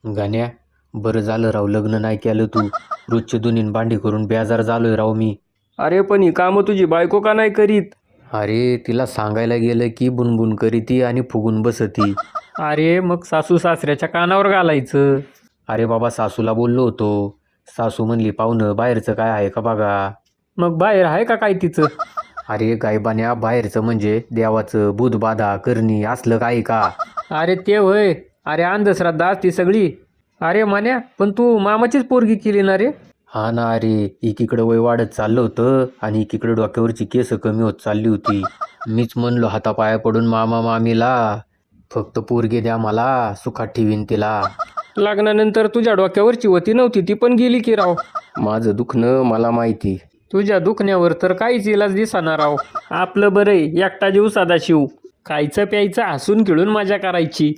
गाण्या, बरं झालं राव लग्न नाही केलं तू. रोजचे दोन्ही भांडी करून बेजार झालोय राव मी. अरे पण ही कामं तुझी बायको का नाही करीत? अरे तिला सांगायला गेलं की बुनबुन करीती आणि फुगून बसती. अरे मग सासू सासऱ्याच्या कानावर घालायचं. अरे बाबा सासूला बोललो होतो. सासू म्हणली पाहुणं बाहेरचं काय आहे का बघा. मग बाहेर आहे का काय तिचं? अरे गायबान्या बाहेरचं म्हणजे देवाचं भूत बाधा करणी असलं काय का. अरे ते होय. अरे अंधश्रद्धा असती सगळी. अरे मान्या, पण तू मामाचीच पोरगी केली ना रे? हा ना अरे, एकीकडे वय वाढत चाललं होतं आणि एकीकडे डोक्यावरची केस कमी होत चालली होती. मीच म्हणलो हातापाया पडून मामा मामीला फक्त पोरगी द्या मला, सुखात ठेवीन तिला. लग्नानंतर तुझ्या डोक्यावरची होती नव्हती ती पण गेली की राव. माझं दुखणं मला माहिती. तुझ्या दुखण्यावर तर काहीच इलाज दिसना राव. आपलं बरं आहे, एकटा जीव सदाशिव. खायचं प्यायचं हसून खेळून मजा करायची.